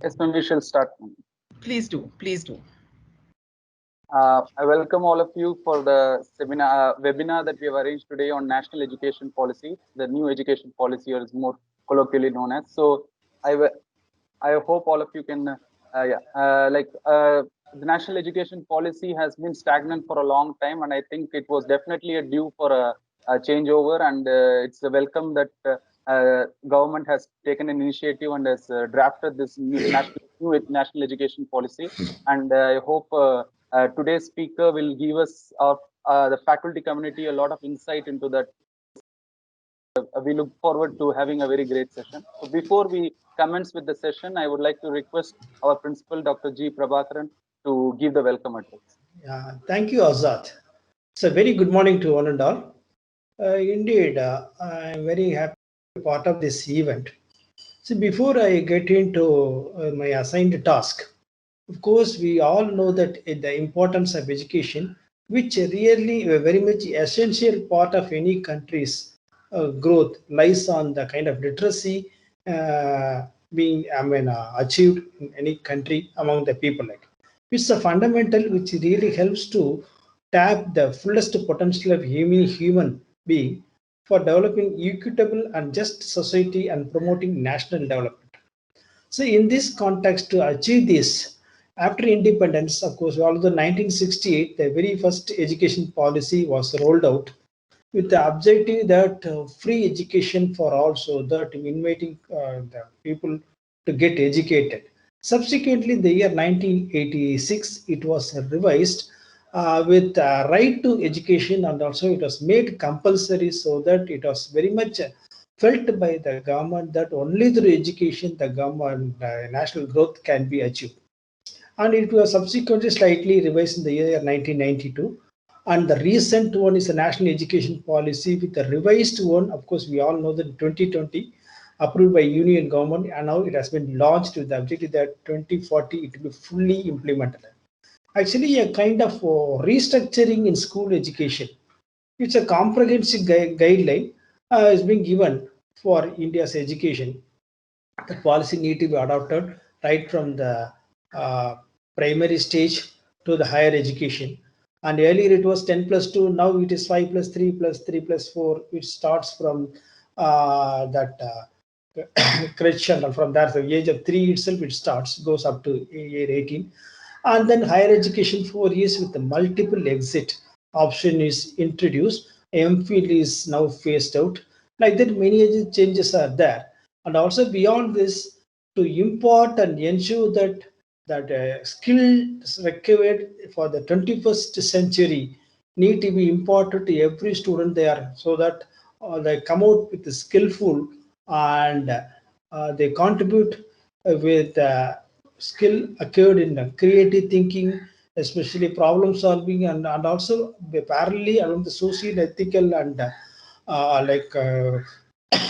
Yes, ma'am, we shall start. Please do. Please do. I welcome all of you for the seminar, webinar that we have arranged today on national education policy, the new education policy, or is more colloquially known as. So, I, w- I hope all of you can, the national education policy has been stagnant for a long time, and I think it was definitely a due for a changeover, and it's a welcome that government has taken an initiative and has drafted this new national education policy, and I hope today's speaker will give us the faculty community a lot of insight into that. We look forward to having a very great session. So before we commence with the session, I would like to request our principal, Dr. G. Prabhakaran, to give the welcome address. Thank you, Azad. It's a very good morning to one and all. Indeed, I'm very happy to be part of this event. So, before I get into my assigned task, of course, we all know that the importance of education, which really a very much essential part of any country's growth, lies on the kind of literacy being, achieved in any country among the people. Like, it's a fundamental which really helps to tap the fullest potential of human being for developing equitable and just society and promoting national development. So, in this context, to achieve this, after independence, of course, although 1968, the very first education policy was rolled out with the objective that free education for all, so that inviting the people to get educated. Subsequently, the year 1986, it was revised with right to education, and also it was made compulsory, so that it was very much felt by the government that only through education the government national growth can be achieved. And it was subsequently slightly revised in the year 1992. And the recent one is a national education policy with a revised one. Of course, we all know that 2020 approved by union government, and now it has been launched with the objective that 2040 it will be fully implemented. Actually, a kind of restructuring in school education. It's a comprehensive guideline is being given for India's education. The policy need to be adopted right from the uh, primary stage to the higher education. And earlier it was 10 plus 2, now it is 5 plus 3 plus 3 plus 4. It starts from that crescendo. From that, the age of 3 itself, it starts, goes up to year 18. And then higher education 4 years with the multiple exit option is introduced. MPhil is now phased out. Like that, many changes are there. And also beyond this, to import and ensure that skills required for the 21st century need to be imparted to every student there, so that they come out with the skillful, and they contribute with skill acquired in creative thinking, especially problem solving, and also parallelly along the social, ethical, and like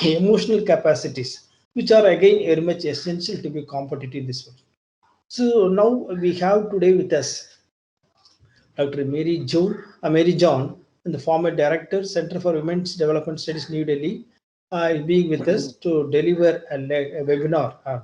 emotional capacities, which are again very much essential to be competitive in this world. So now we have today with us Dr. Mary John, and the former director, Center for Women's Development Studies, New Delhi, is being with us to deliver a webinar on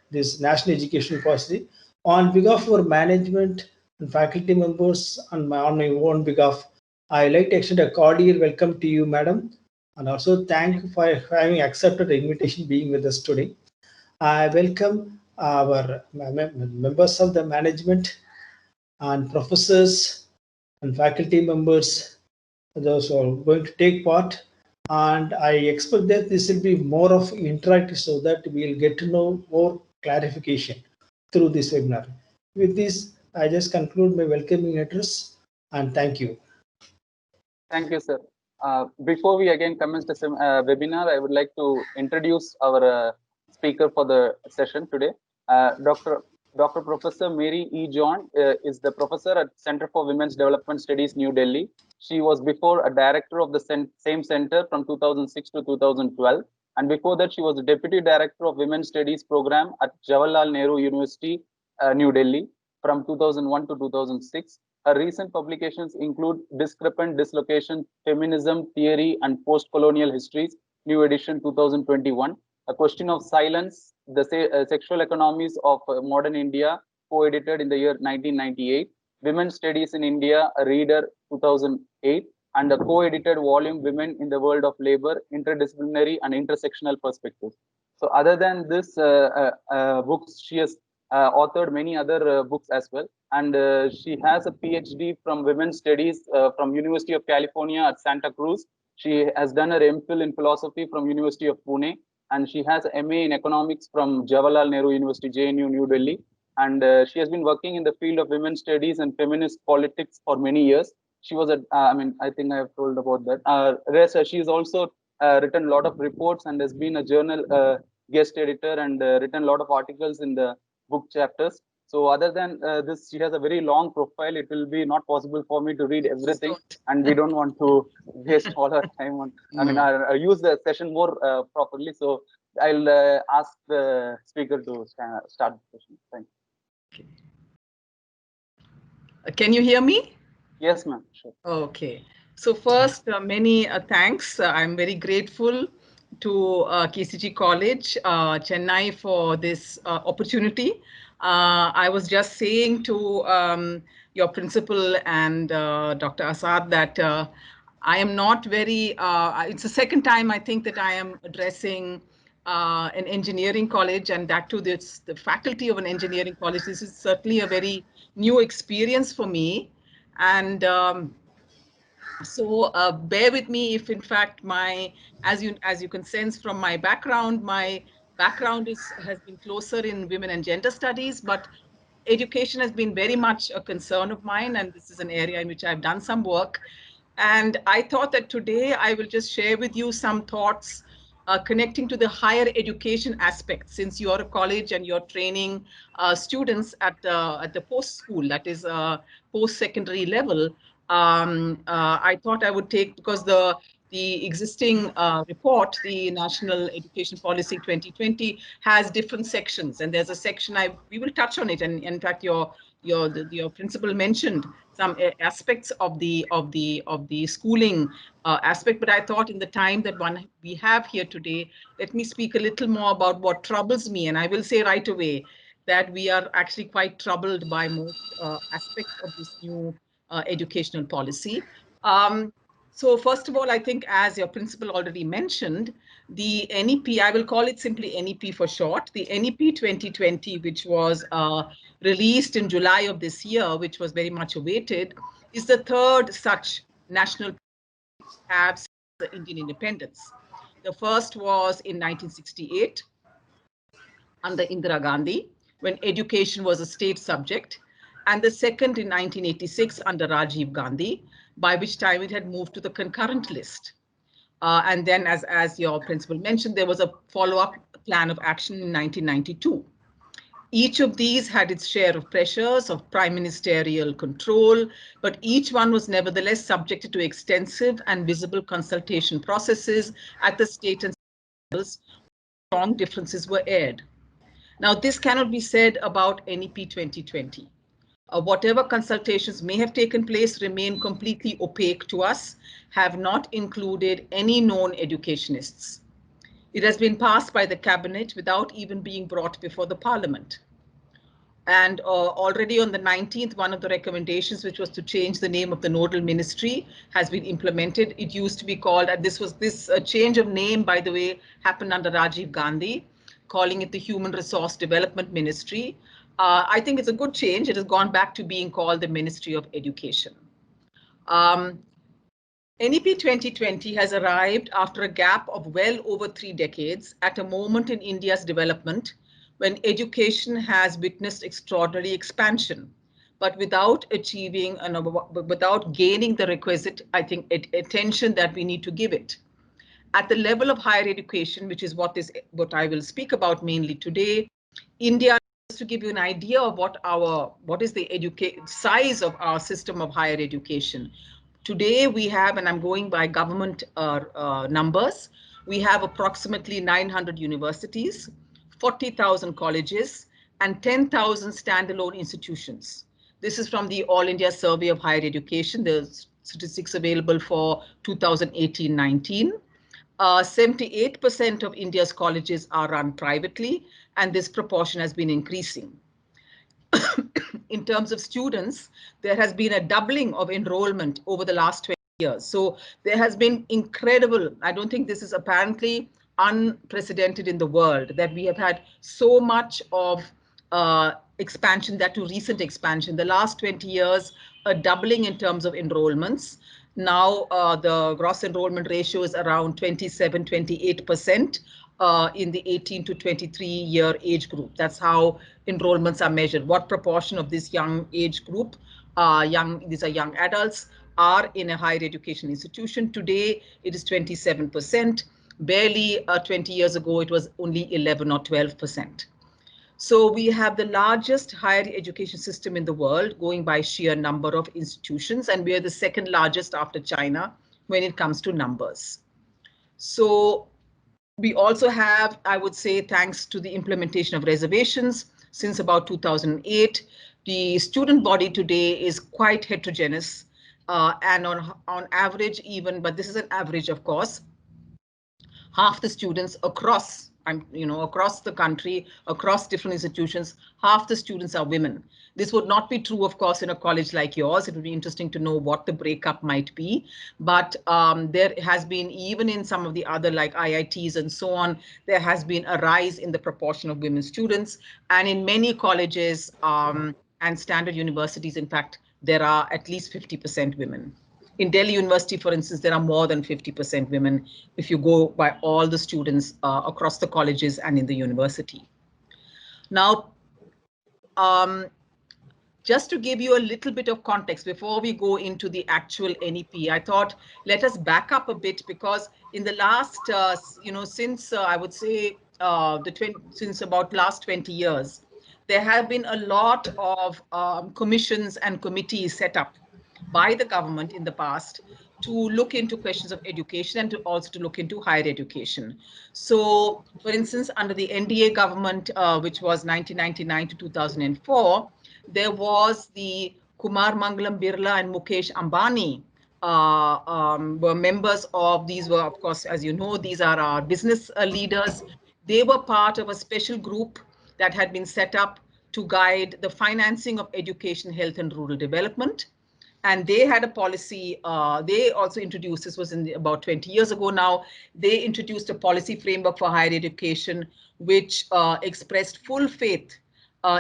this national education policy. On behalf of our management and faculty members, and on my own behalf, I like to extend a cordial welcome to you, madam, and also thank you for having accepted the invitation being with us today. I welcome our members of the management and professors and faculty members, those who are going to take part. And I expect that this will be more of interactive, so that we'll get to know more clarification through this webinar. With this, I just conclude my welcoming address, and thank you. Thank you, sir. Before we again commence the webinar, I would like to introduce our speaker for the session today. Dr. Professor Mary E. John is the professor at Center for Women's Development Studies, New Delhi. She was before a director of the same center from 2006 to 2012. And before that, she was the deputy director of Women's Studies program at Jawaharlal Nehru University, New Delhi from 2001 to 2006. Her recent publications include Discrepant Dislocation, Feminism, Theory, and Post-Colonial Histories, New Edition 2021, A Question of Silence, The Sexual Economies of Modern India, co-edited in the year 1998. Women's Studies in India, a reader, 2008, and a co-edited volume, Women in the World of Labor, Interdisciplinary and Intersectional Perspectives. So other than this books, she has authored many other books as well. And she has a PhD from Women's Studies from University of California at Santa Cruz. She has done her MPhil in philosophy from University of Pune, and she has an MA in economics from Jawaharlal Nehru University, JNU, New Delhi. And she has been working in the field of women's studies and feminist politics for many years. She was I think I have told about that. She has also written a lot of reports and has been a journal guest editor and written a lot of articles in the book chapters. So other than this, she has a very long profile. It will be not possible for me to read everything, and we don't want to waste all our time on. I use the session more properly. So I'll ask the speaker to start the session. Thank you. Can you hear me? Yes, ma'am. Sure. Okay. So first, many thanks. I'm very grateful to KCG College, Chennai, for this opportunity. I was just saying to your principal and Dr. Asad that I am not very, it's the second time I think that I am addressing an engineering college, and that too, the faculty of an engineering college. This is certainly a very new experience for me. And so bear with me if in fact as you can sense from my background has been closer in women and gender studies, but education has been very much a concern of mine, and this is an area in which I've done some work. And I thought that today I will just share with you some thoughts connecting to the higher education aspect, since you're a college and you're training students at the post-school, that is post-secondary level. I thought I would take, because the existing report, the National Education Policy 2020, has different sections, and there's a section we will touch on it, and in fact your principal mentioned some aspects of the schooling aspect. But I thought in the time that we have here today, let me speak a little more about what troubles me, and I will say right away that we are actually quite troubled by most aspects of this new educational policy. So first of all, I think, as your principal already mentioned, the NEP, I will call it simply NEP for short, the NEP 2020, which was released in July of this year, which was very much awaited, is the third such national have since the Indian independence. The first was in 1968 under Indira Gandhi, when education was a state subject, and the second in 1986 under Rajiv Gandhi, by which time it had moved to the concurrent list. And then, as your principal mentioned, there was a follow-up plan of action in 1992. Each of these had its share of pressures of prime ministerial control, but each one was nevertheless subjected to extensive and visible consultation processes at the state and levels. Strong differences were aired. Now, this cannot be said about NEP 2020. Whatever consultations may have taken place remain completely opaque to us, have not included any known educationists. It has been passed by the cabinet without even being brought before the parliament. And already on the 19th, one of the recommendations, which was to change the name of the nodal ministry, has been implemented. It used to be called, and this change of name, by the way, happened under Rajiv Gandhi, calling it the Human Resource Development Ministry. I think it's a good change. It has gone back to being called the Ministry of Education. NEP 2020 has arrived after a gap of well over 3 decades at a moment in India's development when education has witnessed extraordinary expansion, but without achieving without gaining the requisite, I think, attention that we need to give it. At the level of higher education, which is what I will speak about mainly today, India, just to give you an idea of what is the size of our system of higher education. Today we have, and I'm going by government numbers, we have approximately 900 universities, 40,000 colleges, and 10,000 standalone institutions. This is from the All India Survey of Higher Education. There's statistics available for 2018-19. 78% of India's colleges are run privately, and this proportion has been increasing. In terms of students, there has been a doubling of enrollment over the last 20 years. So there has been incredible, I don't think this is apparently unprecedented in the world, that we have had so much of expansion, that to recent expansion. The last 20 years, a doubling in terms of enrollments. Now the gross enrollment ratio is around 27, 28%. In the 18 to 23 year age group. That's how enrollments are measured. What proportion of this young age group, these are young adults, are in a higher education institution? Today, it is 27%. Barely 20 years ago, it was only 11 or 12%. So we have the largest higher education system in the world, going by sheer number of institutions, and we are the second largest after China when it comes to numbers. So we also have, I would say, thanks to the implementation of reservations since about 2008, the student body today is quite heterogeneous, and on average even, but this is an average, of course, half the students across across the country, across different institutions, half the students are women. This would not be true, of course, in a college like yours. It would be interesting to know what the breakup might be. But there has been, even in some of the other like IITs and so on, there has been a rise in the proportion of women students. And in many colleges and standard universities, in fact, there are at least 50% women. In Delhi University, for instance, there are more than 50% women if you go by all the students across the colleges and in the university. Now, just to give you a little bit of context before we go into the actual NEP, I thought let us back up a bit, because in the last, since I would say since about last 20 years, there have been a lot of commissions and committees set up by the government in the past to look into questions of education and to also to look into higher education. So, for instance, under the NDA government, which was 1999 to 2004, there was the Kumar Mangalam Birla and Mukesh Ambani were members of, these were, of course, as you know, these are our business leaders. They were part of a special group that had been set up to guide the financing of education, health, and rural development. And they had a policy, they also introduced, this was about 20 years ago now, they introduced a policy framework for higher education, which expressed full faith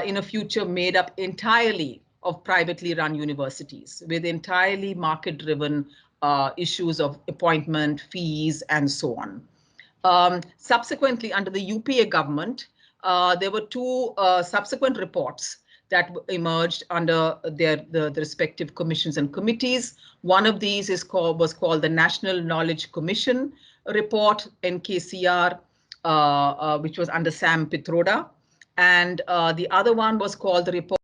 in a future made up entirely of privately run universities, with entirely market-driven issues of appointment, fees, and so on. Subsequently, under the UPA government, there were two subsequent reports that emerged under the respective commissions and committees. One of these was called the National Knowledge Commission report, NKCR, which was under Sam Pitroda. And the other one was called the report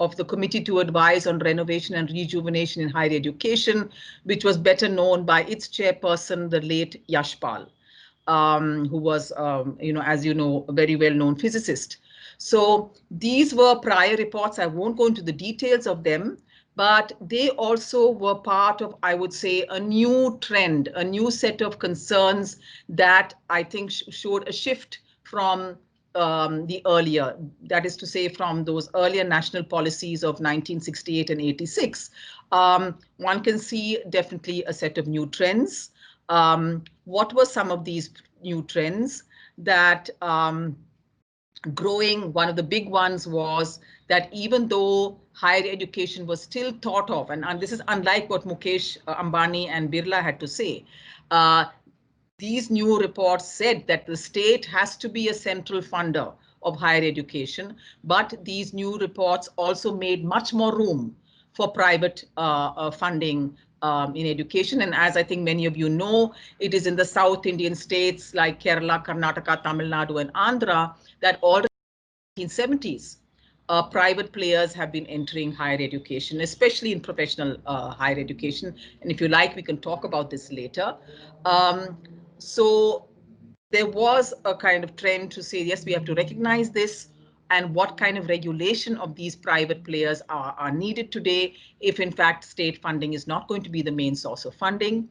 of the Committee to Advise on Renovation and Rejuvenation in Higher Education, which was better known by its chairperson, the late Yashpal, who was, as you know, a very well-known physicist. So these were prior reports. I won't go into the details of them, but they also were part of, I would say, a new trend, a new set of concerns that I think showed a shift from the earlier, that is to say, from those earlier national policies of 1968 and 86. One can see definitely a set of new trends. What were some of these new trends? That growing, one of the big ones was that even though higher education was still thought of, and this is unlike what Mukesh Ambani and Birla had to say, these new reports said that the state has to be a central funder of higher education, but these new reports also made much more room for private funding in education. And as I think many of you know, it is in the South Indian states like Kerala, Karnataka, Tamil Nadu, and Andhra that already in the 1970s, private players have been entering higher education, especially in professional higher education. And if you like, we can talk about this later. So there was a kind of trend to say, yes, we have to recognize this, and what kind of regulation of these private players are needed today if in fact state funding is not going to be the main source of funding.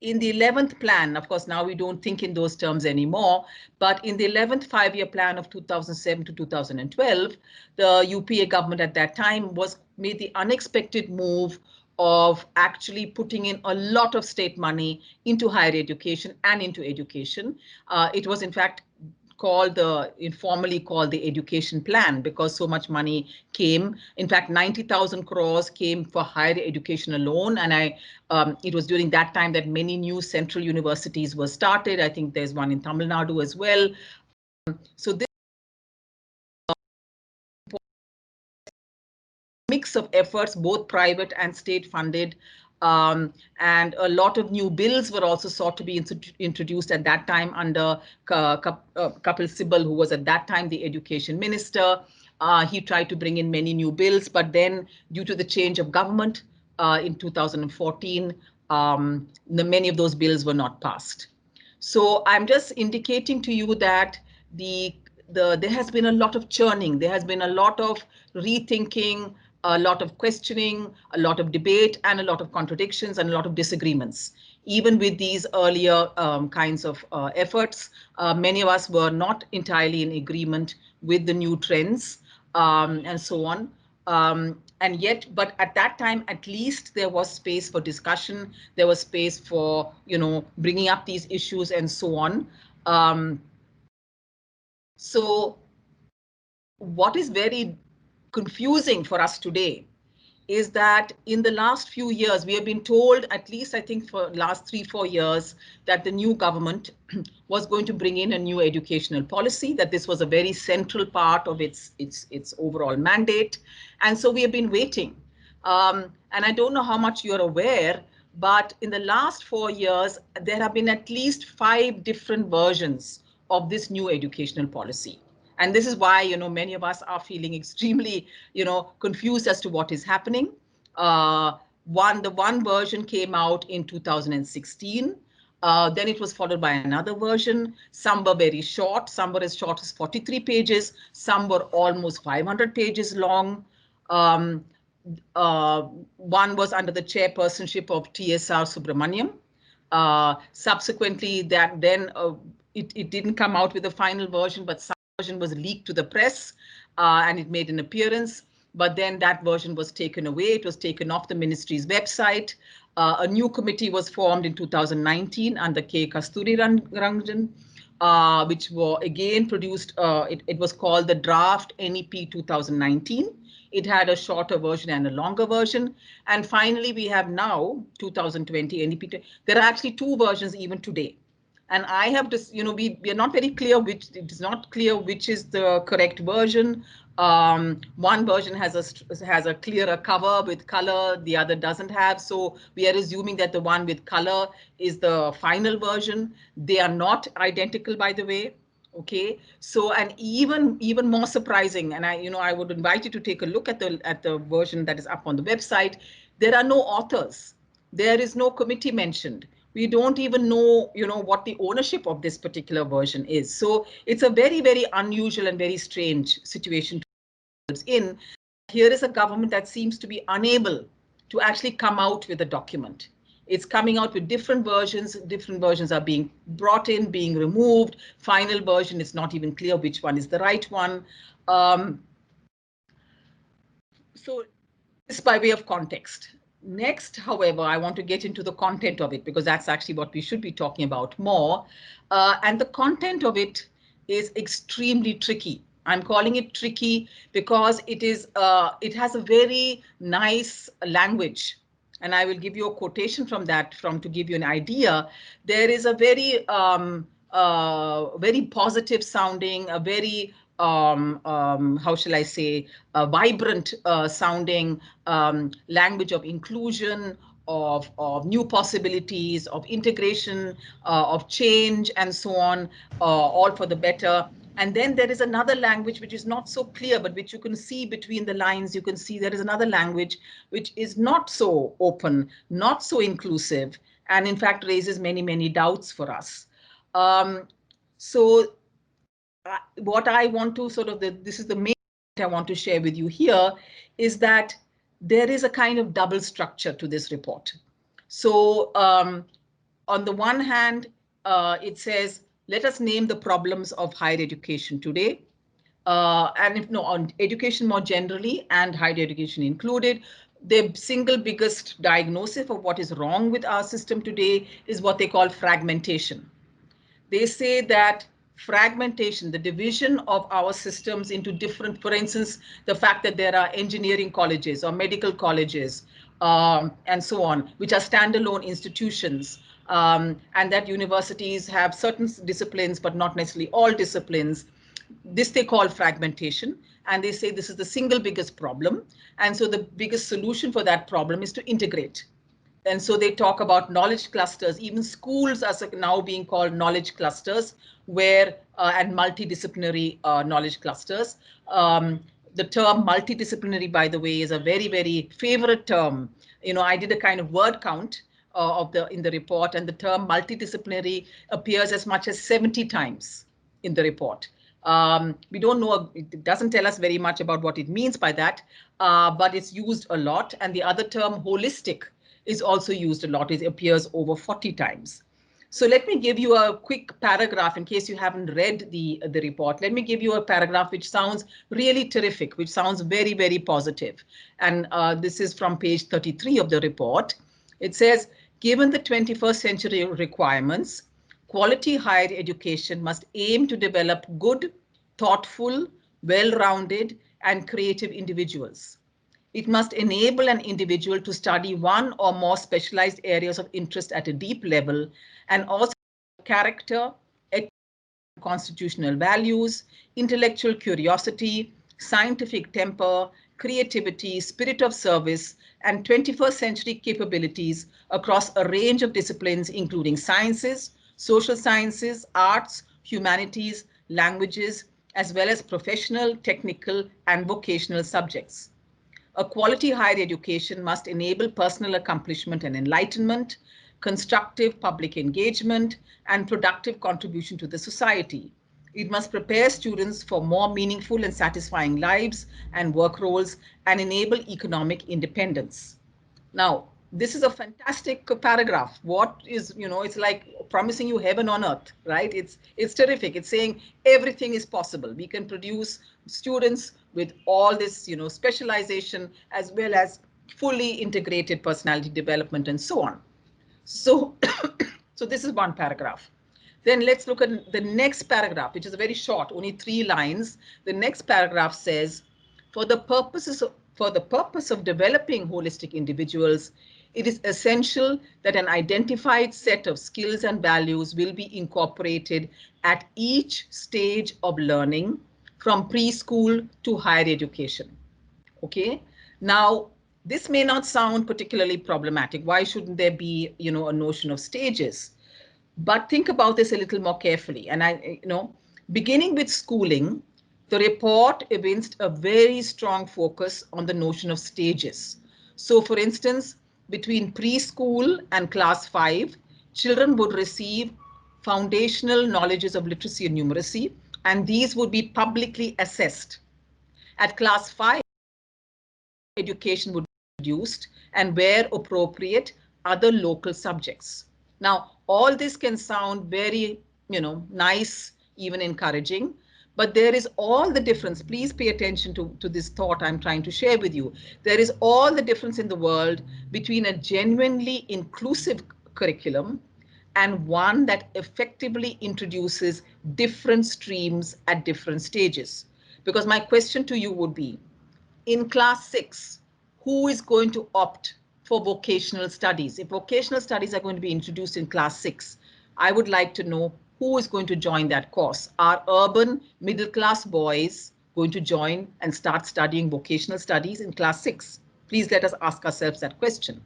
in the 11th plan, of course, now we don't think in those terms anymore, but in the 11th five-year plan of 2007 to 2012, the UPA government at that time made the unexpected move of actually putting in a lot of state money into higher education and into education. It was in fact informally called the education plan, because so much money came. In fact, 90,000 crores came for higher education alone. And it was during that time that many new central universities were started. I think there's one in Tamil Nadu as well. So this mix of efforts, both private and state funded, and a lot of new bills were also sought to be introduced at that time under Kapil Sibal, who was at that time the education minister. He tried to bring in many new bills, but then due to the change of government in 2014, many of those bills were not passed. So I'm just indicating to you that there has been a lot of churning, there has been a lot of rethinking, a lot of questioning, a lot of debate, and a lot of contradictions and a lot of disagreements. Even with these earlier kinds of efforts, many of us were not entirely in agreement with the new trends and so on. And yet, but at that time, at least there was space for discussion. There was space for, bringing up these issues and so on. So what is very confusing for us today is that in the last few years, we have been told, at least I think for last 3-4 years, that the new government was going to bring in a new educational policy, that this was a very central part of its overall mandate. And so we have been waiting. And I don't know how much you're aware, but in the last 4 years, there have been at least 5 different versions of this new educational policy. And this is why, many of us are feeling extremely, confused as to what is happening. The one version came out in 2016. Then it was followed by another version. Some were very short. Some were as short as 43 pages. Some were almost 500 pages long. One was under the chairpersonship of TSR Subramaniam. Subsequently, it didn't come out with a final version, but some version was leaked to the press and it made an appearance. But then that version was taken away. It was taken off the ministry's website. A new committee was formed in 2019 under K. Kasturi Rangan, which were again produced. It was called the Draft NEP 2019. It had a shorter version and a longer version. And finally, we have now 2020 NEP. There are actually 2 versions even today. And I have just, we are not very clear it is not clear which is the correct version. One version has a clearer cover with color, the other doesn't have. So we are assuming that the one with color is the final version. They are not identical, by the way. Okay, so and even more surprising, and I would invite you to take a look at the version that is up on the website. There are no authors. There is no committee mentioned. We don't even know, what the ownership of this particular version is. So it's a very, very unusual and very strange situation to be in. Here is a government that seems to be unable to actually come out with a document. It's coming out with different versions. Different versions are being brought in, being removed. Final version, it's not even clear which one is the right one. So this by way of context. Next, however, I want to get into the content of it, because that's actually what we should be talking about more. And the content of it is extremely tricky. I'm calling it tricky because it has a very nice language. And I will give you a quotation from that to give you an idea. There is a very very positive sounding, a very how shall I say, vibrant sounding language of inclusion, of new possibilities, of integration, of change, and so on, all for the better. And then there is another language which is not so clear, but which you can see between the lines. You can see there is another language which is not so open, not so inclusive, and in fact raises many, many doubts for us. So what I want to this is the main point I want to share with you here, is that there is a kind of double structure to this report. So on the one hand, it says, let us name the problems of higher education today. And if no, on education more generally and higher education included, the single biggest diagnosis of what is wrong with our system today is what they call fragmentation. They say that fragmentation, the division of our systems into different, for instance, the fact that there are engineering colleges or medical colleges and so on, which are standalone institutions, and that universities have certain disciplines, but not necessarily all disciplines. This they call fragmentation, and they say this is the single biggest problem. And so the biggest solution for that problem is to integrate. And so they talk about knowledge clusters. Even schools are now being called knowledge clusters, where and multidisciplinary knowledge clusters. The term multidisciplinary, by the way, is a very, very favorite term. You know, I did a kind of word count in the report, and the term multidisciplinary appears as much as 70 times in the report. We don't know, it doesn't tell us very much about what it means by that, but it's used a lot. And the other term, holistic, is also used a lot. It appears over 40 times. So let me give you a quick paragraph in case you haven't read the report. Let me give you a paragraph which sounds really terrific, which sounds very, very positive. And this is from page 33 of the report. It says, given the 21st century requirements, quality higher education must aim to develop good, thoughtful, well-rounded, and creative individuals. It must enable an individual to study one or more specialized areas of interest at a deep level, and also character, ethics, constitutional values, intellectual curiosity, scientific temper, creativity, spirit of service, and 21st century capabilities across a range of disciplines, including sciences, social sciences, arts, humanities, languages, as well as professional, technical, and vocational subjects. A quality higher education must enable personal accomplishment and enlightenment, constructive public engagement, and productive contribution to the society. It must prepare students for more meaningful and satisfying lives and work roles and enable economic independence. Now, this is a fantastic paragraph. What is, you know, it's like promising you heaven on earth, right? It's terrific. It's saying everything is possible. We can produce students with all this, you know, specialization, as well as fully integrated personality development and so on. So, so this is one paragraph. Then let's look at the next paragraph, which is very short, only 3 lines. The next paragraph says, for the purpose of developing holistic individuals, it is essential that an identified set of skills and values will be incorporated at each stage of learning, from preschool to higher education. Okay, now this may not sound particularly problematic. Why shouldn't there be, you know, a notion of stages? But think about this a little more carefully. And beginning with schooling, the report evinced a very strong focus on the notion of stages. So for instance, between preschool and class 5, children would receive foundational knowledges of literacy and numeracy, and these would be publicly assessed. At class 5, education would be reduced, and where appropriate, other local subjects. Now, all this can sound very, nice, even encouraging, but there is all the difference. Please pay attention to this thought I'm trying to share with you. There is all the difference in the world between a genuinely inclusive curriculum and one that effectively introduces different streams at different stages. Because my question to you would be, in class 6, who is going to opt for vocational studies? If vocational studies are going to be introduced in class 6, I would like to know who is going to join that course. Are urban middle class boys going to join and start studying vocational studies in class 6? Please let us ask ourselves that question.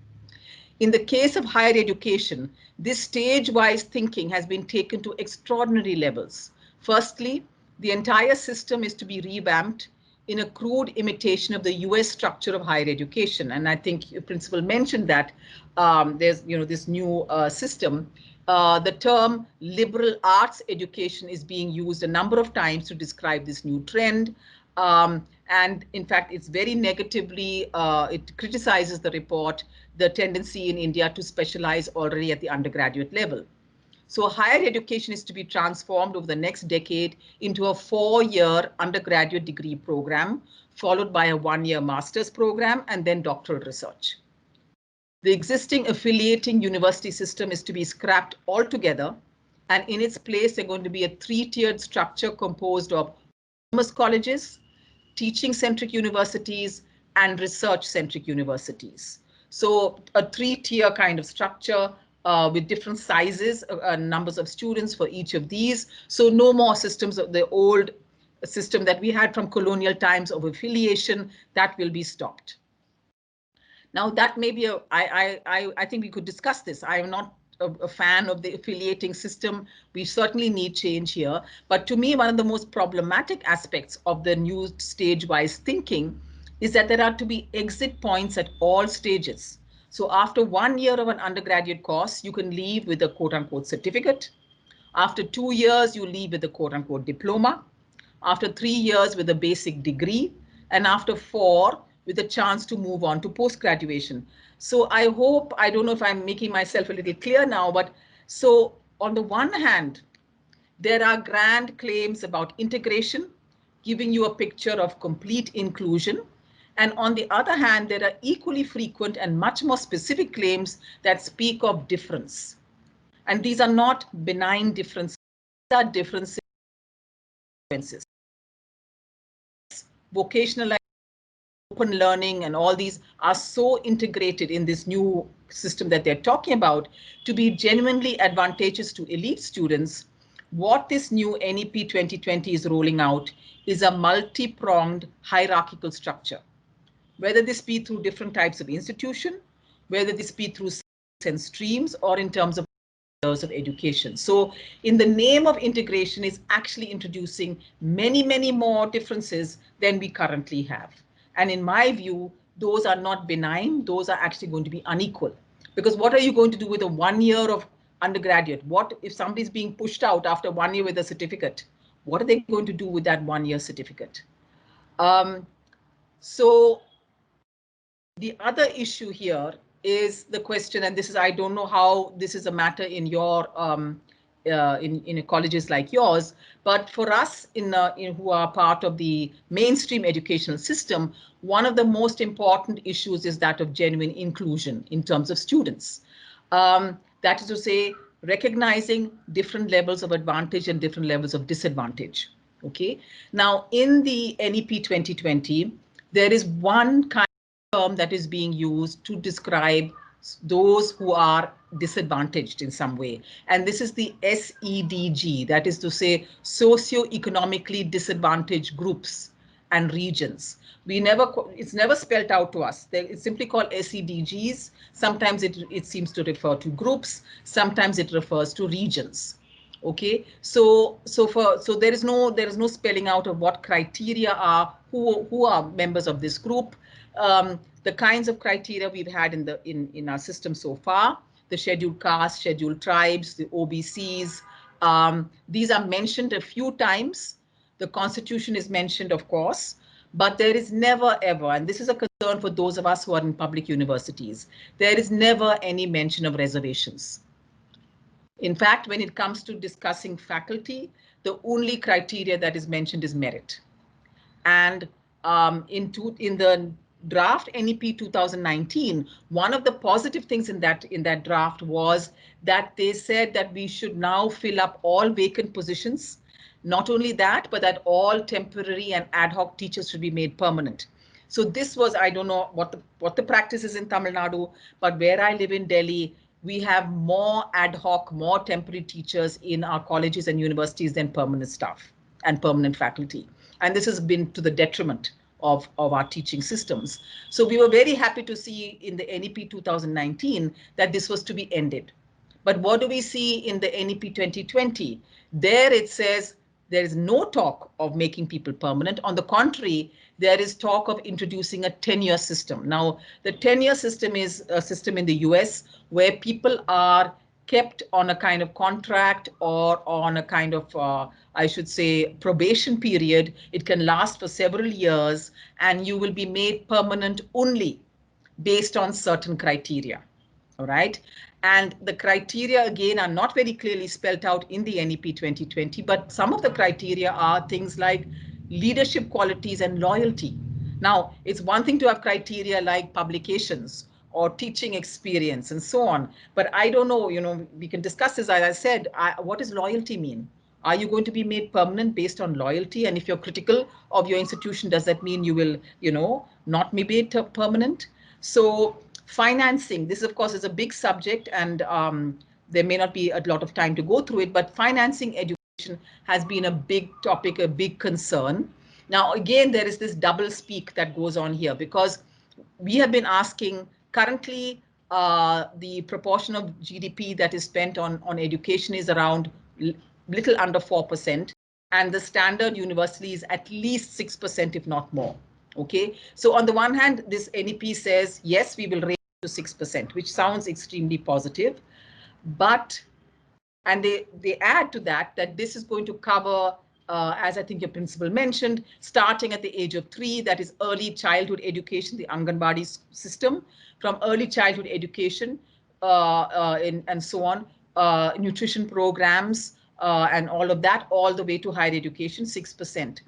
In the case of higher education, this stage-wise thinking has been taken to extraordinary levels. Firstly, the entire system is to be revamped in a crude imitation of the US structure of higher education. And I think the principal mentioned that there's this new system. The term liberal arts education is being used a number of times to describe this new trend. And in fact, it's very negatively, it criticizes the report the tendency in India to specialize already at the undergraduate level. So higher education is to be transformed over the next decade into a 4-year undergraduate degree program, followed by a 1-year master's program, and then doctoral research. The existing affiliating university system is to be scrapped altogether, and in its place, there's going to be a 3-tiered structure composed of autonomous colleges, teaching-centric universities, and research-centric universities. So a 3-tier kind of structure with different sizes, numbers of students for each of these. So no more systems of the old system that we had from colonial times of affiliation, that will be stopped. Now that may be I think we could discuss this. I am not a fan of the affiliating system. We certainly need change here. But to me, one of the most problematic aspects of the new stage-wise thinking is that there are to be exit points at all stages. So after 1 year of an undergraduate course, you can leave with a quote unquote certificate. After 2 years, you leave with a quote unquote diploma. After 3 years with a basic degree, and after 4 with a chance to move on to post-graduation. So I hope, I don't know if I'm making myself a little clear now, but so on the one hand, there are grand claims about integration, giving you a picture of complete inclusion. And on the other hand, there are equally frequent and much more specific claims that speak of difference. And these are not benign differences, these are differences. Vocational open learning and all these are so integrated in this new system that they're talking about to be genuinely advantageous to elite students. What this new NEP 2020 is rolling out is a multi-pronged hierarchical structure, whether this be through different types of institution, whether this be through and streams, or in terms of years of education. So in the name of integration is actually introducing many, many more differences than we currently have. And in my view, those are not benign, those are actually going to be unequal. Because what are you going to do with a 1 year of undergraduate? What if somebody's being pushed out after 1 year with a certificate? What are they going to do with that 1 year certificate? So the other issue here is the question, and this is, I don't know how this is a matter in your in colleges like yours, but for us in who are part of the mainstream educational system, one of the most important issues is that of genuine inclusion in terms of students. That is to say, recognizing different levels of advantage and different levels of disadvantage. Okay. Now, in the NEP 2020, there is one kind term that is being used to describe those who are disadvantaged in some way. And this is the SEDG, that is to say socio-economically disadvantaged groups and regions. It's never spelled out to us. It's simply called SEDGs. Sometimes it seems to refer to groups. Sometimes it refers to regions. Okay, so there is no spelling out of what criteria are, who are members of this group. The kinds of criteria we've had in our system so far, the scheduled castes, scheduled tribes, the OBCs, these are mentioned a few times. The Constitution is mentioned, of course, but there is never ever, and this is a concern for those of us who are in public universities, there is never any mention of reservations. In fact, when it comes to discussing faculty, the only criteria that is mentioned is merit. And in the draft NEP 2019, one of the positive things in that draft was that they said that we should now fill up all vacant positions. Not only that, but that all temporary and ad hoc teachers should be made permanent. So this was, I don't know what the practice is in Tamil Nadu, but where I live in Delhi, we have more ad hoc, more temporary teachers in our colleges and universities than permanent staff and permanent faculty. And this has been to the detriment of our teaching systems. So we were very happy to see in the NEP 2019 that this was to be ended. But what do we see in the NEP 2020? There it says there is no talk of making people permanent. On the contrary, there is talk of introducing a tenure system. Now, the tenure system is a system in the US where people are kept on a kind of contract or on a kind of, I should say, probation period. It can last for several years and you will be made permanent only based on certain criteria. All right. And the criteria, again, are not very clearly spelled out in the NEP 2020, but some of the criteria are things like leadership qualities and loyalty. Now, it's one thing to have criteria like publications or teaching experience and so on, but I don't know, we can discuss this. As I said, what does loyalty mean? Are you going to be made permanent based on loyalty? And if you're critical of your institution, does that mean you will, not be made permanent? So financing, this of course is a big subject, and there may not be a lot of time to go through it, but financing education has been a big topic, a big concern. Now, again, there is this double speak that goes on here, because we have been asking currently the proportion of GDP that is spent on education is around little under 4%, and the standard universally is at least 6%, if not more. Okay, so on the one hand, this NEP says, yes, we will raise to 6%, which sounds extremely positive, but, and they add to that this is going to cover, as I think your principal mentioned, starting at the age of 3, that is early childhood education, the Anganwadi system, from early childhood education and so on, nutrition programs and all of that, all the way to higher education, 6%.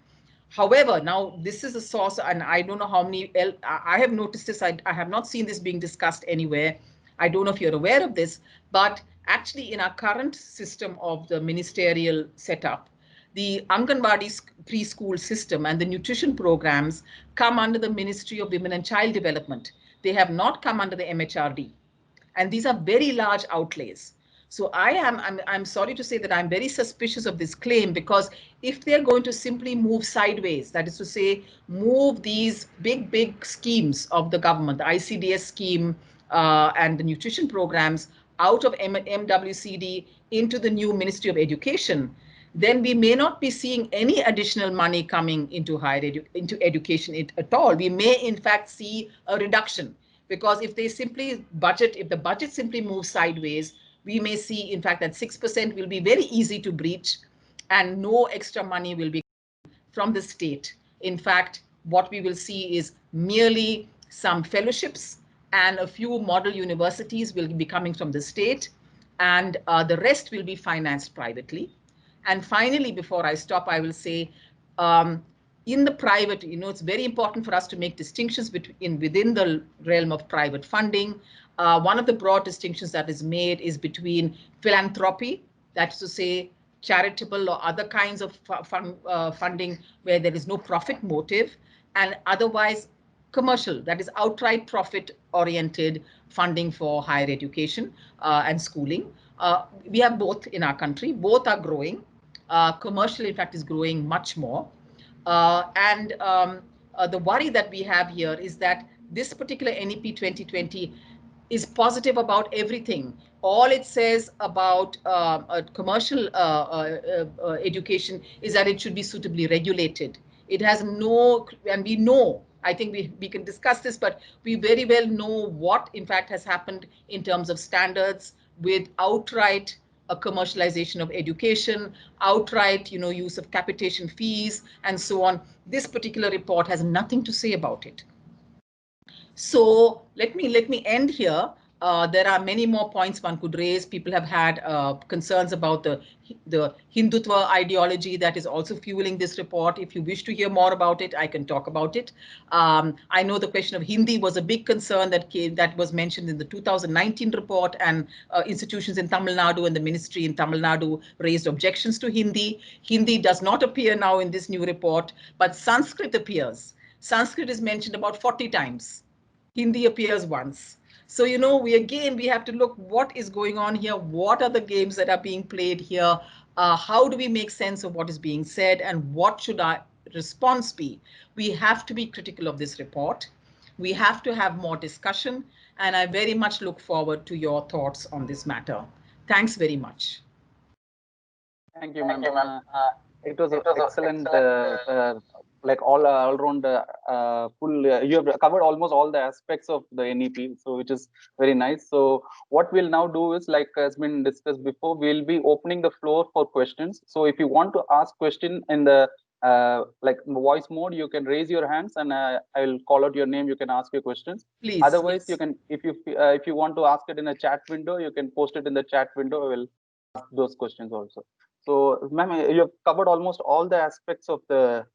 However, now this is a source, and I don't know how many, I have noticed this, I have not seen this being discussed anywhere. I don't know if you're aware of this, but actually in our current system of the ministerial setup, the Anganwadi preschool system and the nutrition programs come under the Ministry of Women and Child Development. They have not come under the MHRD. And these are very large outlays. So I'm sorry to say that I'm very suspicious of this claim, because if they're going to simply move sideways, that is to say, move these big schemes of the government, the ICDS scheme and the nutrition programs out of MWCD into the new Ministry of Education, then we may not be seeing any additional money coming into into education at all. We may in fact see a reduction, because if they simply budget, if the budget simply moves sideways, we may see in fact that 6% will be very easy to breach, and no extra money will be from the state. In fact, what we will see is merely some fellowships, and a few model universities will be coming from the state, and the rest will be financed privately. And finally, before I stop, I will say, in the private, it's very important for us to make distinctions within the realm of private funding. One of the broad distinctions that is made is between philanthropy, that's to say charitable or other kinds of funding where there is no profit motive, and otherwise commercial, that is outright profit oriented funding for higher education and schooling. We have both in our country, both are growing. Commercial, in fact, is growing much more. The worry that we have here is that this particular NEP 2020 is positive about everything. All it says about commercial education is that it should be suitably regulated. It has no, and we know, I think we can discuss this, but we very well know what in fact has happened in terms of standards with outright a commercialization of education, outright, use of capitation fees, and so on. This particular report has nothing to say about it. So let me end here. There are many more points one could raise. People have had concerns about the Hindutva ideology that is also fueling this report. If you wish to hear more about it, I can talk about it. I know the question of Hindi was a big concern that was mentioned in the 2019 report, and institutions in Tamil Nadu and the ministry in Tamil Nadu raised objections to Hindi. Hindi does not appear now in this new report, but Sanskrit appears. Sanskrit is mentioned about 40 times. Hindi appears once. So, we have to look what is going on here. What are the games that are being played here? How do we make sense of what is being said, and what should our response be? We have to be critical of this report. We have to have more discussion, and I very much look forward to your thoughts on this matter. Thanks very much. Thank you, ma'am. It was an excellent, like all around full. You have covered almost all the aspects of the NEP, so which is very nice. So what we'll now do is, like has been discussed before, we'll be opening the floor for questions. So if you want to ask question in the like voice mode, you can raise your hands and I will call out your name. You can ask your questions. Please. Otherwise, Yes. you can, if you want to ask it in a chat window, you can post it in the chat window. I will ask those questions also. So, ma'am, you have covered almost all the aspects of the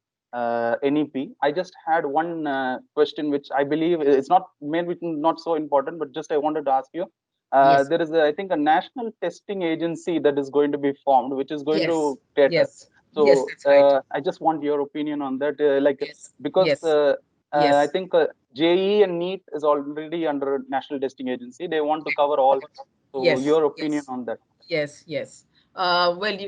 NEP. I just had one question, which I believe it's not maybe not so important, but just I wanted to ask you. Yes. There is, I think, a national testing agency that is going to be formed, which is going Yes. to cater. Yes. So yes, that's right. I just want your opinion on that. Yes. Because Yes. I Yes. think JEE and NEET is already under national testing agency. They want to cover all. So Yes. your opinion Yes. on that? Yes. Yes. Well,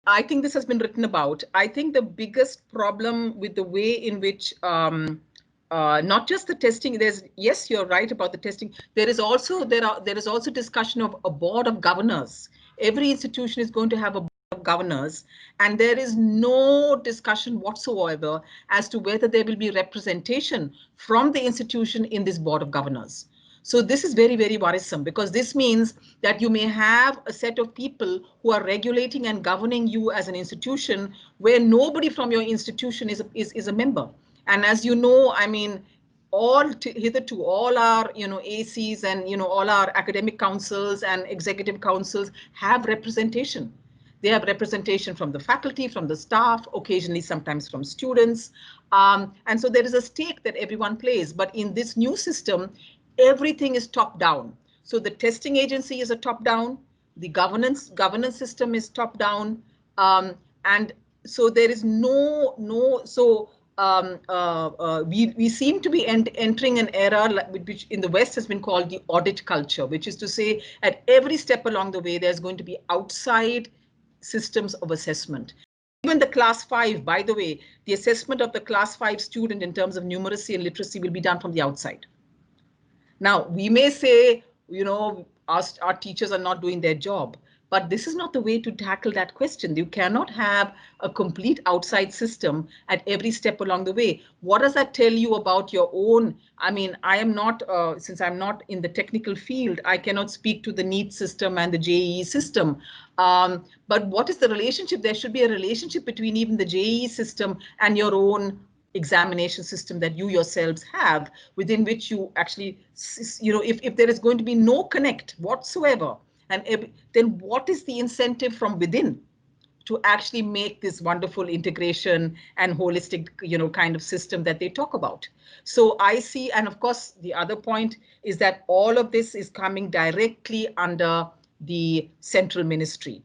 I think this has been written about. I think the biggest problem with the way in which not just the testing, yes, you're right about the testing. There is also discussion of a board of governors. Every institution is going to have a board of governors, and there is no discussion whatsoever as to whether there will be representation from the institution in this board of governors. So this is very, very worrisome, because this means that you may have a set of people who are regulating and governing you as an institution where nobody from your institution is a member. And as you know, I mean, hitherto all our ACs and all our academic councils and executive councils have representation. They have representation from the faculty, from the staff, occasionally sometimes from students. And so there is a stake that everyone plays. But in this new system, everything is top down. So the testing agency is a top down, the governance system is top down, and so there is we seem to be entering an era which in the West has been called the audit culture, which is to say at every step along the way there's going to be outside systems of assessment. Even the class 5, by the way, the assessment of the class 5 student in terms of numeracy and literacy will be done from the outside. Now, we may say, our teachers are not doing their job, but this is not the way to tackle that question. You cannot have a complete outside system at every step along the way. What does that tell you about your own? I mean, I am not, since I'm not in the technical field, I cannot speak to the NEET system and the JEE system. But what is the relationship? There should be a relationship between even the JEE system and your own examination system that you yourselves have, within which you actually, if there is going to be no connect whatsoever, and then what is the incentive from within to actually make this wonderful integration and holistic, kind of system that they talk about? So I see, and of course, the other point is that all of this is coming directly under the central ministry.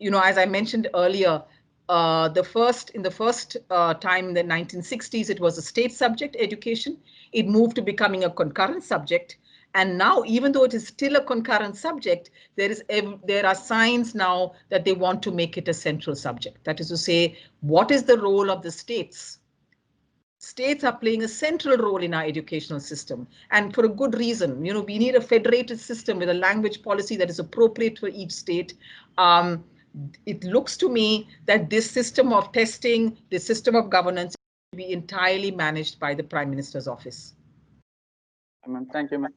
As I mentioned earlier, in the first time in the 1960s, it was a state subject, education. It moved to becoming a concurrent subject. And now, even though it is still a concurrent subject, there are signs now that they want to make it a central subject. That is to say, what is the role of the states? States are playing a central role in our educational system, and for a good reason. We need a federated system with a language policy that is appropriate for each state. It looks to me that this system of testing, this system of governance, will be entirely managed by the Prime Minister's office. Thank you, ma'am.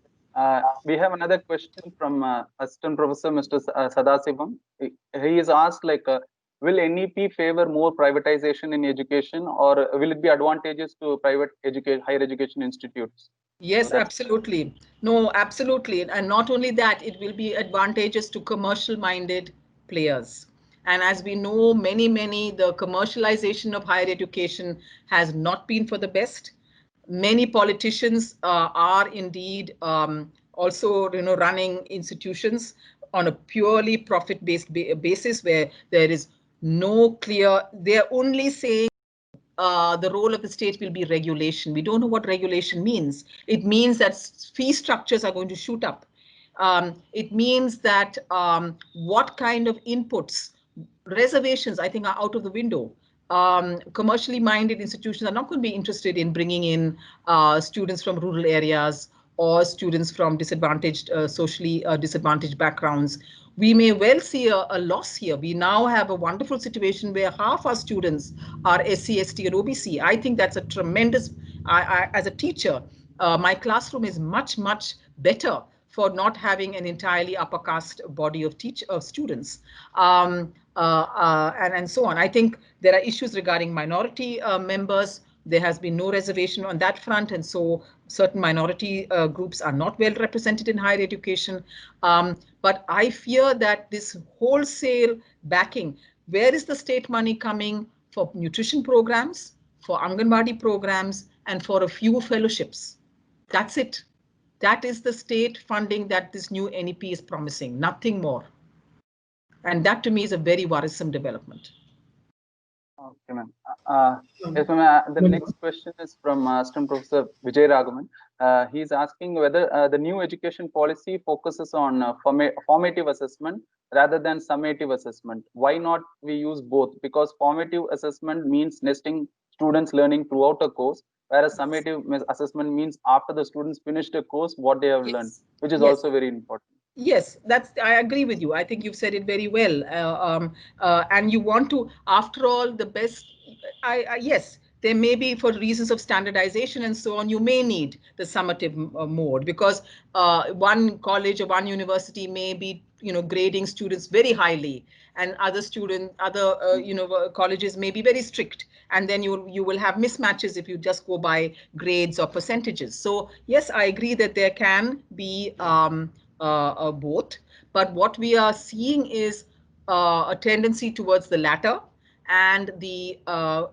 We have another question from Assistant Professor Mr. Sadasivam. He is asked, will NEP favor more privatization in education, or will it be advantageous to higher education institutes? Yes, absolutely. No, absolutely. And not only that, it will be advantageous to commercial-minded players. And as we know, the commercialization of higher education has not been for the best. Many politicians are indeed also, running institutions on a purely profit-based basis, where there is no clear, they're only saying the role of the state will be regulation. We don't know what regulation means. It means that fee structures are going to shoot up. It means that what kind of inputs, reservations, I think, are out of the window. Commercially minded institutions are not going to be interested in bringing in students from rural areas or students from socially disadvantaged backgrounds. We may well see a loss here. We now have a wonderful situation where half our students are SC, ST, and OBC. I think that's a tremendous, as a teacher, my classroom is much, much better for not having an entirely upper caste body of students. and so on. I think there are issues regarding minority members. There has been no reservation on that front, and so certain minority groups are not well represented in higher education. But I fear that this wholesale backing, where is the state money coming for nutrition programs, for Anganwadi programs, and for a few fellowships? That's it. That is the state funding that this new NEP is promising, nothing more. And that to me is a very worrisome development. Okay, ma'am. Yes, ma'am. The next question is from Assistant Professor Vijay Raghavan. He's asking whether the new education policy focuses on formative assessment rather than summative assessment. Why not we use both? Because formative assessment means nesting students' learning throughout a course, whereas summative assessment means after the students finish the course, what they have learned, which is also very important. Yes, I agree with you. I think you've said it very well. And you want to, after all, the best, yes, there may be for reasons of standardization and so on, you may need the summative mode because one college or one university may be, grading students very highly, and other colleges may be very strict, and then you will have mismatches if you just go by grades or percentages. So yes, I agree that there can be both, but what we are seeing is a tendency towards the latter, and because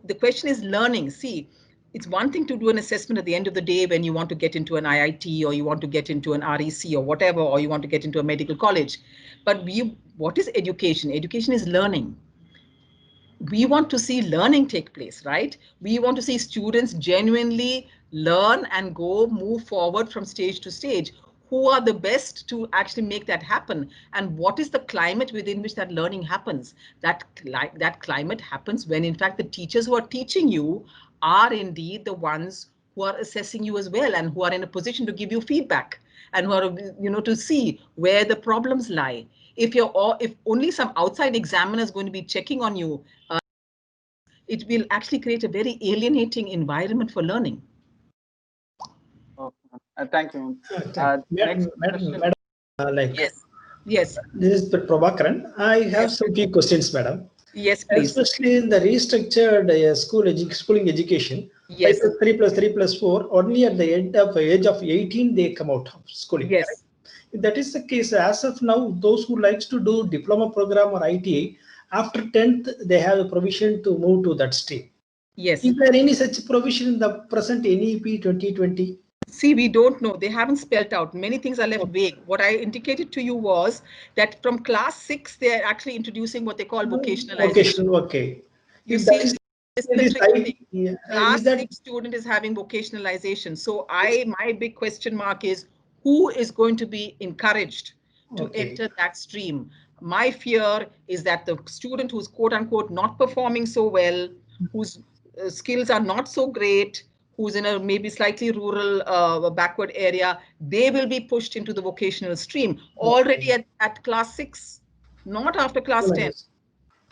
the question is learning. See, it's one thing to do an assessment at the end of the day when you want to get into an IIT or you want to get into an REC or whatever, or you want to get into a medical college. But what is education? Education is learning. We want to see learning take place, right? We want to see students genuinely learn and move forward from stage to stage. Who are the best to actually make that happen? And what is the climate within which that learning happens? That climate happens when, in fact, the teachers who are teaching you are indeed the ones who are assessing you as well, and who are in a position to give you feedback, and who are, to see where the problems lie. If only some outside examiner is going to be checking on you, it will actually create a very alienating environment for learning. Thank you. Madam, Yes. This is Prabhakaran. I have some few questions, madam. Yes, please. Especially in the restructured schooling education, yes. 5 + 3 + 3 + 4, only at the age of 18 they come out of schooling. Yes. Correct? If that is the case, as of now, those who likes to do diploma program or ITA, after 10th, they have a provision to move to that stream. Yes. Is there any such provision in the present NEP 2020? See, we don't know. They haven't spelled out. Many things are left vague. What I indicated to you was that from class 6, they're actually introducing what they call vocationalization. Vocational, okay. You see, this is the tricky thing. Class 6 student is having vocationalization. So my big question mark is, who is going to be encouraged to enter that stream? My fear is that the student who's quote unquote not performing so well, whose skills are not so great, who's in a maybe slightly rural backward area, they will be pushed into the vocational stream already at class 6, not after class 10.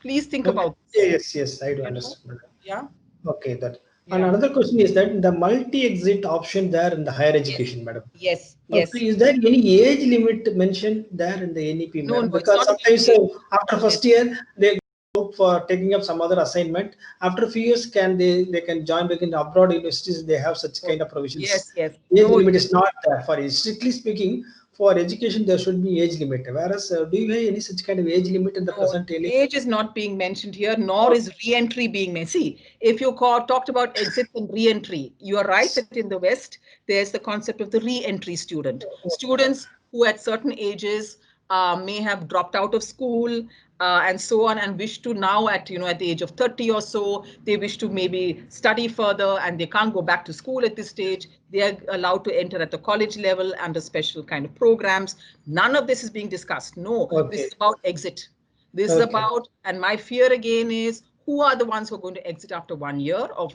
Please think about this. Yes, I do understand. Yeah. Okay, that. And another question is that the multi-exit option there in the higher education, madam. Yes. Is there any age limit mentioned there in the NEP, madam? Because sometimes after first year they go for taking up some other assignment. After a few years, they can join back in abroad universities. They have such kind of provisions. Yes. Age limit is not there for it. Strictly speaking, for education there should be age limit. Whereas, do you have any such kind of age limit in the present NEP? Age is not being mentioned here, nor is re-entry being mentioned. See, if you talked about exit and re-entry, you are right that in the West, there's the concept of the re-entry student. Students who at certain ages may have dropped out of school and so on, and wish to now at the age of 30 or so, they wish to maybe study further and they can't go back to school at this stage. They are allowed to enter at the college level under special kind of programs. None of this is being discussed. No, this is about exit. This is about, and my fear again is, who are the ones who are going to exit after 1 year of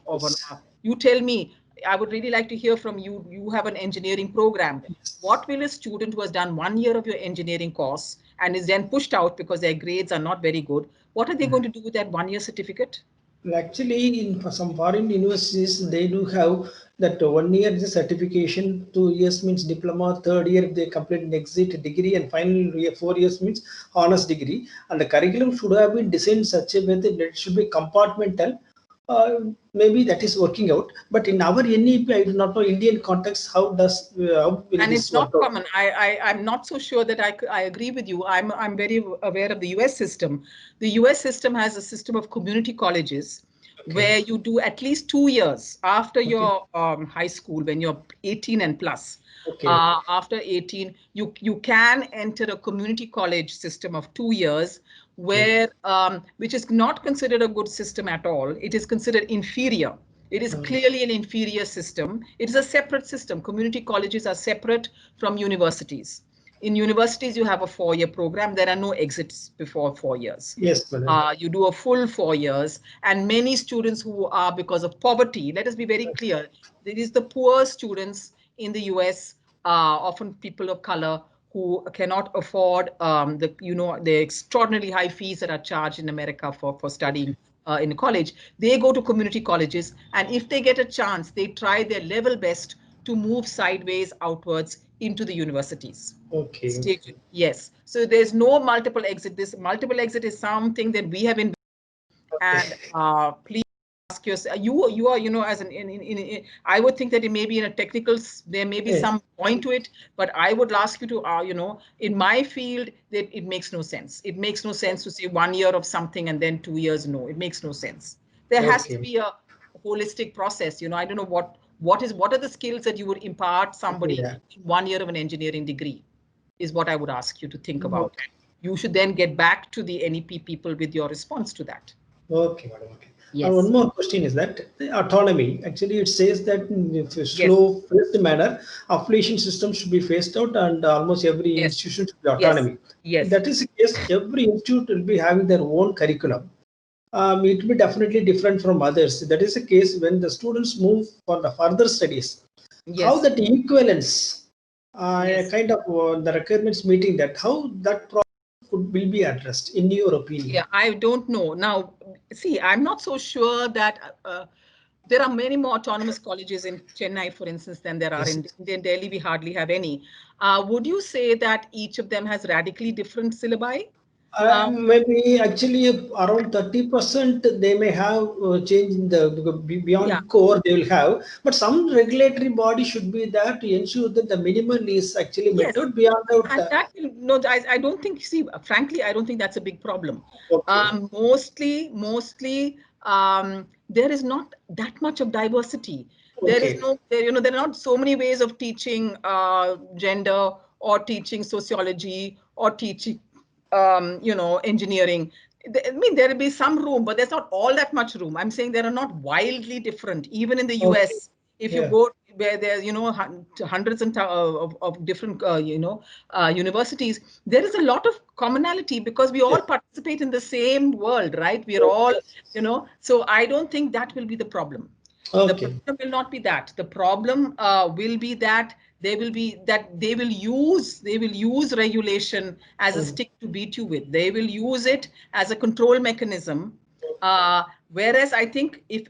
you tell me. I would really like to hear from you. You have an engineering program. What will a student who has done 1 year of your engineering course and is then pushed out because their grades are not very good, what are they going to do with that 1 year certificate? Actually, in some foreign universities, they do have that 1 year is a certification, 2 years means diploma, third year if they complete an exit degree, and final year 4 years means honors degree. And the curriculum should have been designed in such a way that it should be compartmental. Maybe that is working out, but in our NEP, I do not know Indian context. How how will and this it's work not out? common. I'm not so sure that I agree with you. I'm very aware of the US system. The US system has a system of community colleges where you do at least 2 years after your high school, when you're 18 and plus. Okay. After 18, you can enter a community college system of 2 years, where which is not considered a good system at all. It is considered inferior. It is clearly an inferior system. It is a separate system. Community colleges are separate from universities. In universities, you have a 4-year program. There are no exits before 4 years. Yes, madam. You do a full 4 years, and many students who are, because of poverty, let us be very clear, there is the poor students in the US, often people of color, who cannot afford the extraordinarily high fees that are charged in America for studying in college. They go to community colleges, and if they get a chance, they try their level best to move sideways outwards into the universities. Okay. Yes. So there's no multiple exit. This multiple exit is something that we have invented, and please ask yourself. You are as I would think that it may be in a technical. There may be some point to it, but I would ask you to in my field, that it makes no sense. It makes no sense to say 1 year of something and then 2 years. No, it makes no sense. There has to be a holistic process. I don't know what are the skills that you would impart somebody in 1 year of an engineering degree, is what I would ask you to think about. And you should then get back to the NEP people with your response to that. Okay, madam. Okay. Yes. And one more question is that the autonomy. Actually, it says that in a slow, phased manner, affiliation system should be phased out, and almost every institution should be autonomy. Yes. If that is the case, every institute will be having their own curriculum. It will be definitely different from others. That is the case when the students move for the further studies. How that equivalence, kind of the requirements meeting that, how that problem will be addressed in your opinion? Yeah, I don't know. Now, see, I'm not so sure that there are many more autonomous colleges in Chennai, for instance, than there are in Delhi. We hardly have any. Would you say that each of them has radically different syllabi? Maybe actually around 30% they may have change in the beyond core they will have, but some regulatory body should be there to ensure that the minimal is actually met out beyond that. No, I don't think. See, frankly, I don't think that's a big problem. Okay. Mostly, there is not that much of diversity. There is no, there are not so many ways of teaching gender, or teaching sociology, or teaching engineering. I mean, there will be some room, but there's not all that much room. I'm saying there are not wildly different. Even in the US, if you go where there's hundreds of different universities, there is a lot of commonality, because we all participate in the same world, right? We are all so I don't think that will be the problem. The problem will not be that. The problem will be that they will use regulation as a stick to beat you with. They will use it as a control mechanism. Whereas I think if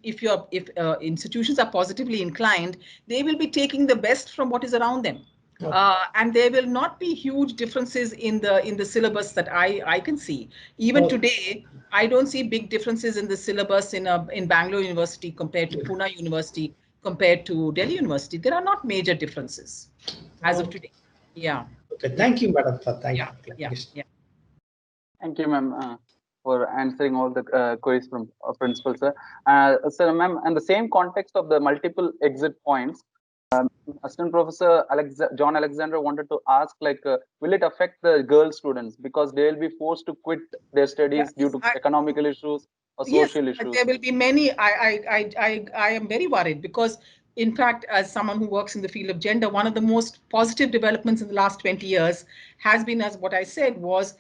institutions are positively inclined, they will be taking the best from what is around them. And there will not be huge differences in the syllabus that I can see. Even today, I don't see big differences in the syllabus in Bangalore University compared to Pune University compared to Delhi University. There are not major differences as of today. Yeah. Okay. Thank you, madam. Thank you. Yeah. Thank you, ma'am, for answering all the queries from principal, sir. Sir, ma'am, in the same context of the multiple exit points, Assistant Professor John Alexander wanted to ask, will it affect the girl students, because they will be forced to quit their studies due to economical issues or social issues? There will be many. I am very worried, because in fact, as someone who works in the field of gender, one of the most positive developments in the last 20 years has been, as what I said, was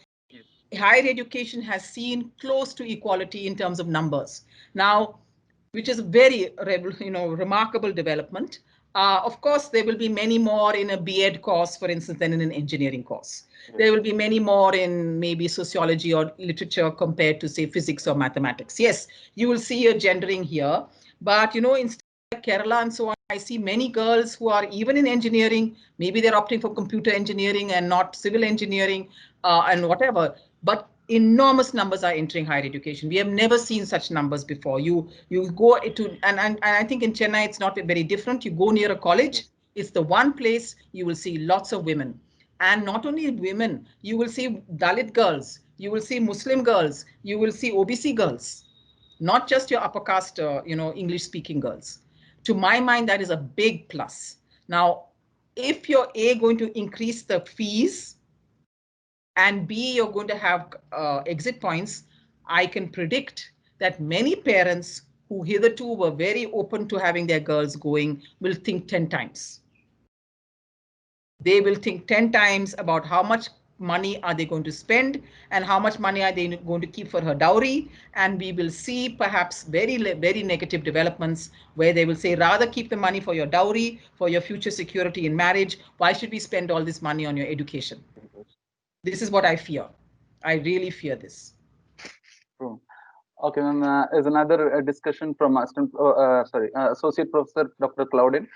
higher education has seen close to equality in terms of numbers now, which is a very remarkable development. Of course, there will be many more in a B.Ed course, for instance, than in an engineering course. There will be many more in maybe sociology or literature compared to, say, physics or mathematics. Yes, you will see a gendering here, but instead Kerala and so on, I see many girls who are even in engineering. Maybe they're opting for computer engineering and not civil engineering and whatever. But enormous numbers are entering higher education. We have never seen such numbers before. You go to, and I think in Chennai it's not very different. You go near a college, it's the one place you will see lots of women. And not only women, you will see Dalit girls, you will see Muslim girls, you will see OBC girls, not just your upper caste, English speaking girls. To my mind, that is a big plus. Now, if you're going to increase the fees, and B, you're going to have exit points, I can predict that many parents who hitherto were very open to having their girls going will think 10 times. They will think 10 times about how much money are they going to spend and how much money are they going to keep for her dowry. And we will see perhaps very, very negative developments where they will say, rather keep the money for your dowry, for your future security in marriage. Why should we spend all this money on your education? This is what I fear. I really fear this. True. Okay, then is another discussion from Associate Professor Dr. Claudin.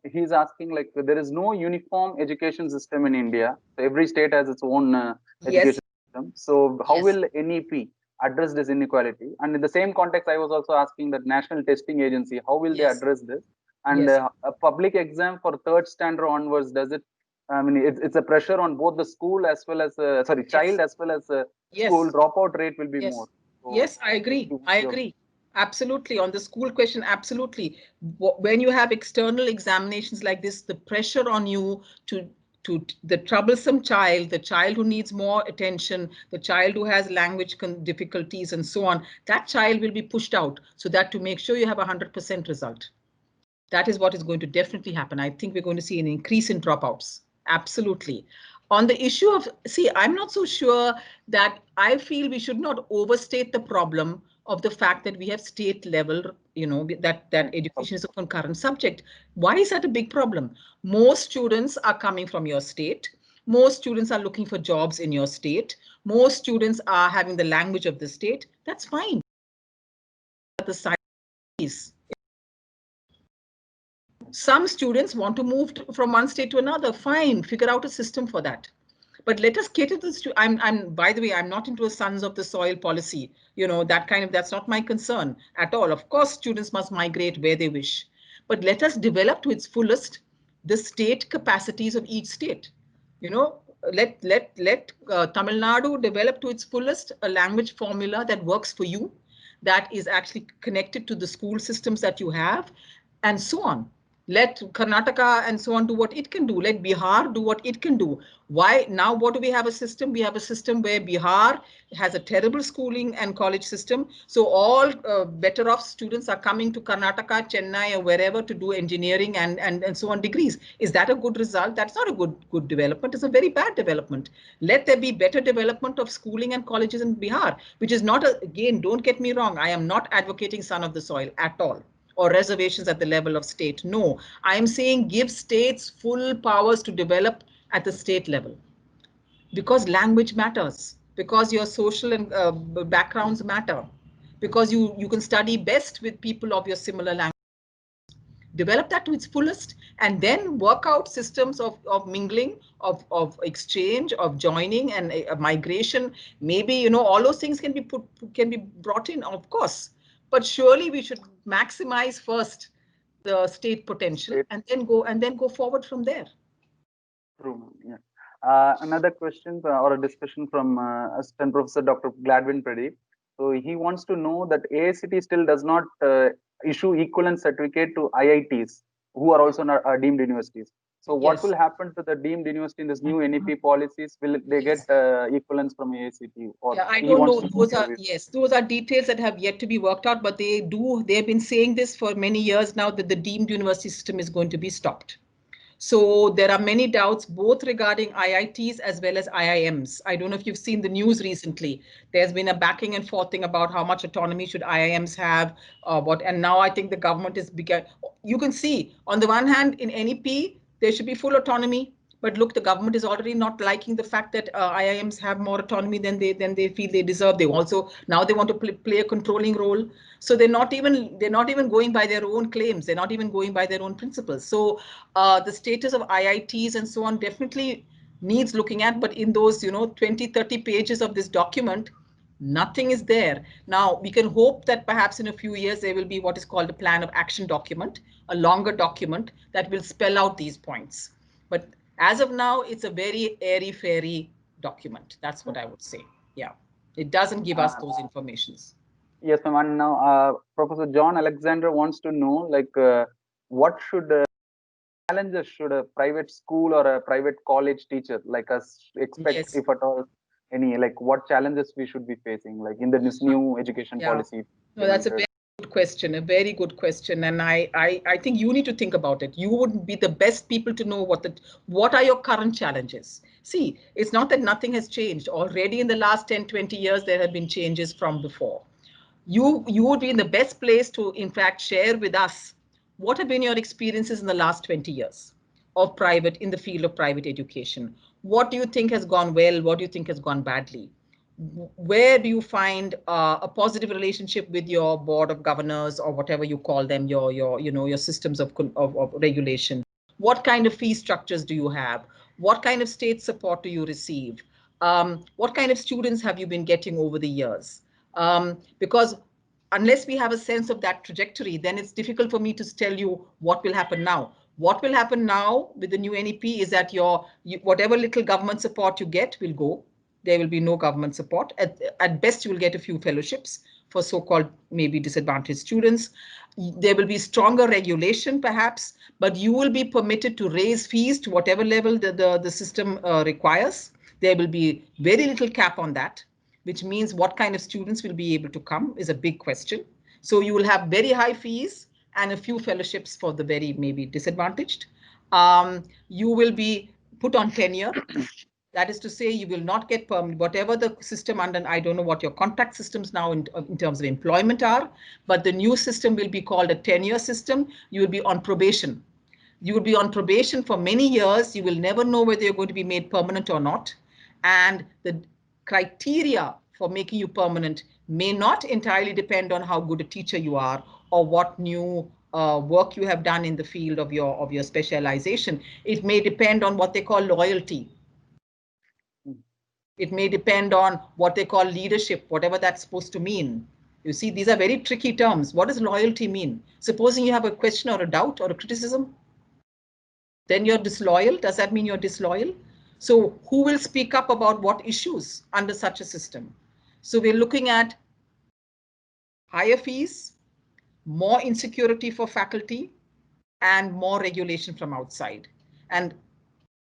He's asking, like, there is no uniform education system in India. So every state has its own education system. So how will NEP address this inequality? And in the same context, I was also asking that National Testing Agency, how will they address this? And a public exam for third standard onwards, does it? I mean, it's a pressure on both the school as well as child as well as school. Dropout rate will be more. So yes, I agree. I agree. Absolutely. On the school question, absolutely. When you have external examinations like this, the pressure on you to the troublesome child, the child who needs more attention, the child who has language difficulties and so on, that child will be pushed out so that to make sure you have 100% result. That is what is going to definitely happen. I think we're going to see an increase in dropouts. Absolutely. On the issue of, see, I'm not so sure that I feel we should not overstate the problem of the fact that we have state level, that education is a concurrent subject. Why is that a big problem? Most students are coming from your state. Most students are looking for jobs in your state. Most students are having the language of the state. That's fine. The size. Some students want to move from one state to another. Fine, figure out a system for that. But let us cater to this. I'm by the way, I'm not into a sons of the soil policy. That's not my concern at all. Of course, students must migrate where they wish. But let us develop to its fullest the state capacities of each state. Let Tamil Nadu develop to its fullest a language formula that works for you, that is actually connected to the school systems that you have, and so on. Let Karnataka and so on do what it can do. Let Bihar do what it can do. Why now? What do we have a system? We have a system where Bihar has a terrible schooling and college system. So all better off students are coming to Karnataka, Chennai, or wherever to do engineering and so on degrees. Is that a good result? That's not a good development. It's a very bad development. Let there be better development of schooling and colleges in Bihar, which is not, again, don't get me wrong. I am not advocating son of the soil at all, or reservations at the level of state. No, I am saying give states full powers to develop at the state level, because language matters, because your social and backgrounds matter, because you can study best with people of your similar language. Develop that to its fullest, and then work out systems of mingling, of exchange, of joining, and migration. Maybe all those things can be brought in, of course, but surely we should maximize first the state potential and then go forward from there. True. Yeah. Another question or a discussion from Assistant Professor Dr. Gladwin Pradeep. So he wants to know that AICT still does not issue equivalent certificate to IITs, who are also not, deemed universities. So what will happen to the deemed university in this new NEP policies? Will they get equivalence from AICT? Or I don't know. Those are details that have yet to be worked out, but they've been saying this for many years now, that the deemed university system is going to be stopped. So there are many doubts, both regarding IITs as well as IIMs. I don't know if you've seen the news recently. There's been a backing and forthing about how much autonomy should IIMs have, and now I think the government is begun. You can see, on the one hand, in NEP, there should be full autonomy. But look, the government is already not liking the fact that IIMs have more autonomy than they feel they deserve. They also now they want to play a controlling role. So they're not even going by their own claims. They're not even going by their own principles. So the status of IITs and so on definitely needs looking at. But in those 20, 30 pages of this document, nothing is there. Now, we can hope that perhaps in a few years, there will be what is called a plan of action document, a longer document that will spell out these points. But as of now, it's a very airy-fairy document. That's what I would say. Yeah, it doesn't give us those informations. Yes, ma'am. And now, Professor John Alexander wants to know, like, what challenges should a private school or a private college teacher like us expect, Yes. if at all any, like what challenges we should be facing, like in this new education policy? No, that's a very good question, a very good question. And I think you need to think about it. You would be the best people to know what are your current challenges. See, it's not that nothing has changed. Already in the last 10, 20 years, there have been changes from before. You would be in the best place to, in fact, share with us what have been your experiences in the last 20 years in the field of private education. What do you think has gone well? What do you think has gone badly? Where do you find a positive relationship with your board of governors or whatever you call them, your systems of regulation? What kind of fee structures do you have? What kind of state support do you receive? What kind of students have you been getting over the years? Because unless we have a sense of that trajectory, then it's difficult for me to tell you what will happen now. What will happen now with the new NEP is that whatever little government support you get will go. There will be no government support. At best, you will get a few fellowships for so-called maybe disadvantaged students. There will be stronger regulation, perhaps, but you will be permitted to raise fees to whatever level the system requires. There will be very little cap on that, which means what kind of students will be able to come is a big question. So you will have very high fees and a few fellowships for the very maybe disadvantaged. You will be put on tenure. That is to say, you will not get permanent, whatever the system under, I don't know what your contract systems now in terms of employment are, but the new system will be called a tenure system. You will be on probation. You will be on probation for many years. You will never know whether you're going to be made permanent or not. And the criteria for making you permanent may not entirely depend on how good a teacher you are or what new work you have done in the field of your specialization. It may depend on what they call loyalty. It may depend on what they call leadership, whatever that's supposed to mean. You see, these are very tricky terms. What does loyalty mean? Supposing you have a question or a doubt or a criticism, then you're disloyal. Does that mean you're disloyal? So who will speak up about what issues under such a system? So we're looking at higher fees, more insecurity for faculty, and more regulation from outside. And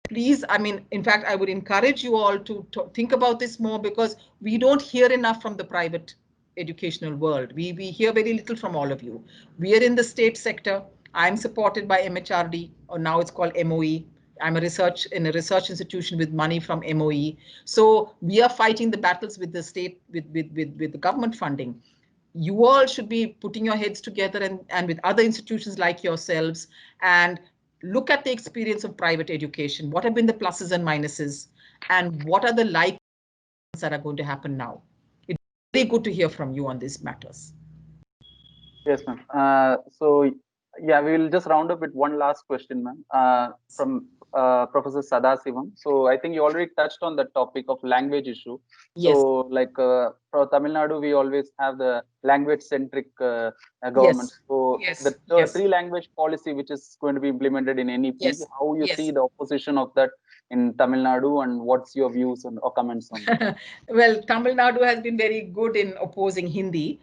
please, I mean, in fact, I would encourage you all to think about this more, because we don't hear enough from the private educational world. We hear very little from all of you. We are in the state sector. I'm supported by MHRD, or now it's called MOE. I'm in a research institution with money from MOE. So we are fighting the battles with the state, with the government funding. You all should be putting your heads together and with other institutions like yourselves, and look at the experience of private education. What have been the pluses and minuses, and what are the likely things that are going to happen now? It's very good to hear from you on these matters. Yes, ma'am. So yeah, we will just round up with one last question, ma'am, from Professor Sadasivam. So I think you already touched on the topic of language issue. Yes. So like for Tamil Nadu, we always have the language-centric government. Yes. So Yes. the Yes. three-language policy, which is going to be implemented in NEP, Yes. how you Yes. see the opposition of that in Tamil Nadu, and what's your views or comments on that? Well, Tamil Nadu has been very good in opposing Hindi.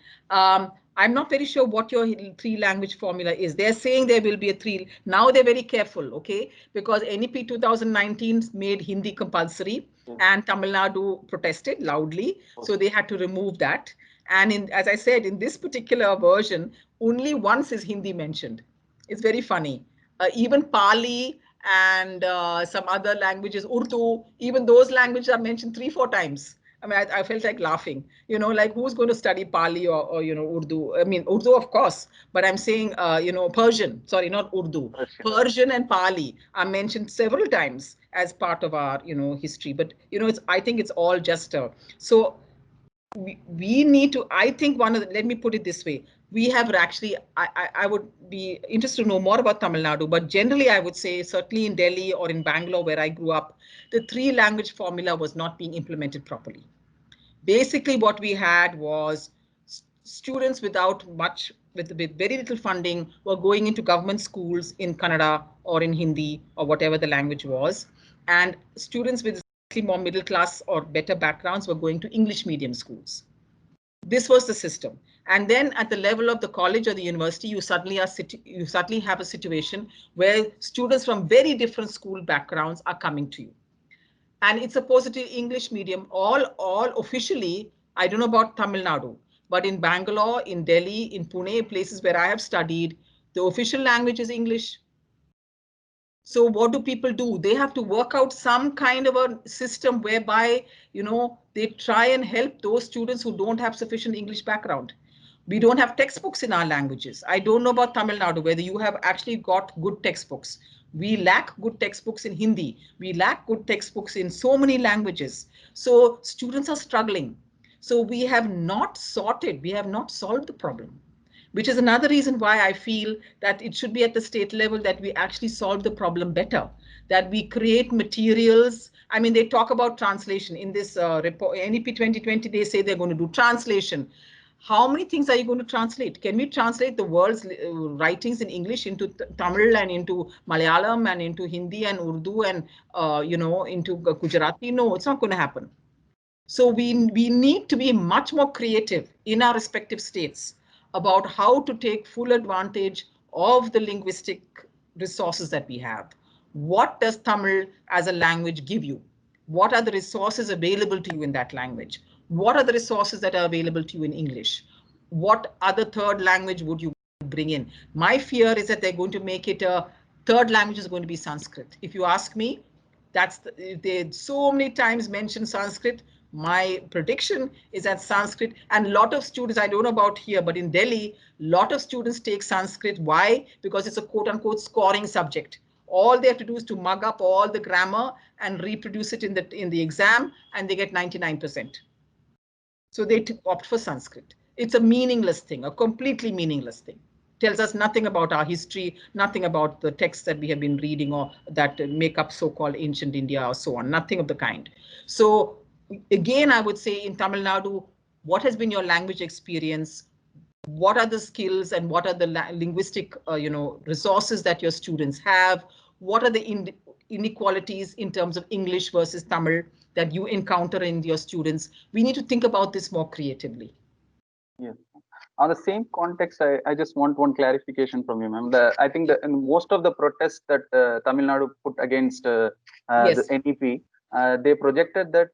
I'm not very sure what your three-language formula is. They're saying there will be a three. Now they're very careful, okay? Because NEP 2019 made Hindi compulsory, and Tamil Nadu protested loudly. So they had to remove that. And as I said, in this particular version, only once is Hindi mentioned. It's very funny. Even Pali and some other languages, Urdu, even those languages are mentioned 3-4 times. I mean, I felt like laughing, like who's going to study Pali or Urdu? I mean, Urdu, of course, but I'm saying, Persian, sorry, not Urdu. Persian and Pali are mentioned several times. as part of our, history. But, I think it's all just so we need to, I think let me put it this way. We have actually, I would be interested to know more about Tamil Nadu, but generally I would say certainly in Delhi or in Bangalore where I grew up, the 3-language formula was not being implemented properly. Basically what we had was students with very little funding were going into government schools in Kannada or in Hindi or whatever the language was. And students with slightly more middle class or better backgrounds were going to English medium schools. This was the system. And then at the level of the college or the university, you suddenly have a situation where students from very different school backgrounds are coming to you. And it's supposed to be English medium, all officially. I don't know about Tamil Nadu, but in Bangalore, in Delhi, in Pune, places where I have studied, the official language is English. So what do people do? They have to work out some kind of a system whereby, they try and help those students who don't have sufficient English background. We don't have textbooks in our languages. I don't know about Tamil Nadu, whether you have actually got good textbooks. We lack good textbooks in Hindi. We lack good textbooks in so many languages. So students are struggling. So we have not solved the problem, which is another reason why I feel that it should be at the state level that we actually solve the problem better, that we create materials. I mean, they talk about translation in this report, NEP 2020, they say they're going to do translation. How many things are you going to translate? Can we translate the world's writings in English into Tamil and into Malayalam and into Hindi and Urdu and, into Gujarati? No, it's not going to happen. So we need to be much more creative in our respective states about how to take full advantage of the linguistic resources that we have. What does Tamil as a language give you? What are the resources available to you in that language? What are the resources that are available to you in English? What other third language would you bring in? My fear is that they're going to make it a third language is going to be Sanskrit. If you ask me, they so many times mention Sanskrit. My prediction is that Sanskrit, and a lot of students, I don't know about here, but in Delhi, a lot of students take Sanskrit. Why? Because it's a quote unquote scoring subject. All they have to do is to mug up all the grammar and reproduce it in the exam, and they get 99%. So they opt for Sanskrit. It's a meaningless thing, a completely meaningless thing. Tells us nothing about our history, nothing about the texts that we have been reading or that make up so-called ancient India or so on, nothing of the kind. So again, I would say in Tamil Nadu, what has been your language experience? What are the skills and what are the linguistic resources that your students have? What are the inequalities in terms of English versus Tamil that you encounter in your students? We need to think about this more creatively. Yes. On the same context, I just want one clarification from you, ma'am. I think that in most of the protests that Tamil Nadu put against Yes. the NEP, they projected that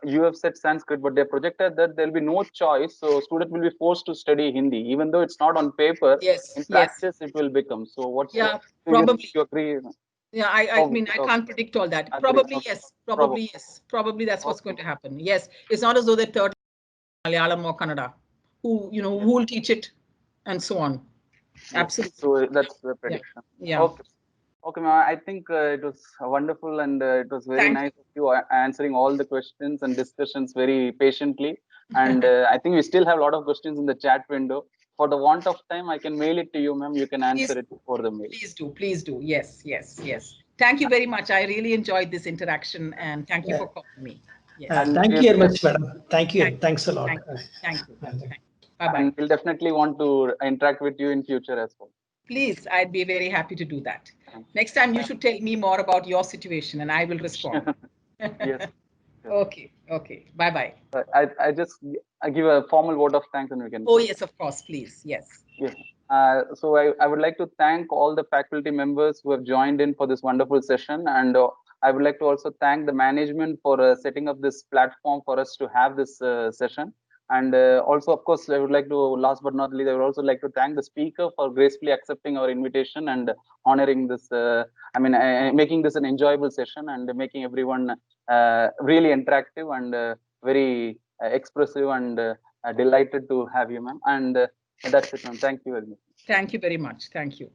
you have said Sanskrit, but they projected that there'll be no choice, so students will be forced to study Hindi, even though it's not on paper. Yes. In practice, it will become. So what's probably you agree? Yeah, I mean, I can't predict all that. Probably yes. Probably yes. Probably that's what's going to happen. Yes, it's not as though they're third Malayalam or Kannada, who will teach it, and so on. Yes. Absolutely. So that's the prediction. Yeah. Okay, ma'am. I think it was wonderful and it was very nice of you answering all the questions and discussions very patiently. And I think we still have a lot of questions in the chat window. For the want of time, I can mail it to you, ma'am. You can answer it for the mail. Please do. Yes. Thank you very much. I really enjoyed this interaction, and thank you for calling me. Yes. Thank you very much, madam. Thank you. Thanks a lot. Thank you. Bye-bye. And we'll definitely want to interact with you in future as well. Please, I'd be very happy to do that. Next time you should tell me more about your situation and I will respond. Yes. Okay. Bye-bye. I give a formal vote of thanks and we can. Oh, yes, of course, please. Yes. Yes. So I would like to thank all the faculty members who have joined in for this wonderful session. And I would like to also thank the management for setting up this platform for us to have this session. And also, of course, I would like to, last but not least, I would also like to thank the speaker for gracefully accepting our invitation and honoring this, making this an enjoyable session and making everyone really interactive and very expressive and delighted to have you, ma'am. And that's it, ma'am. Thank you very much. Thank you very much. Thank you.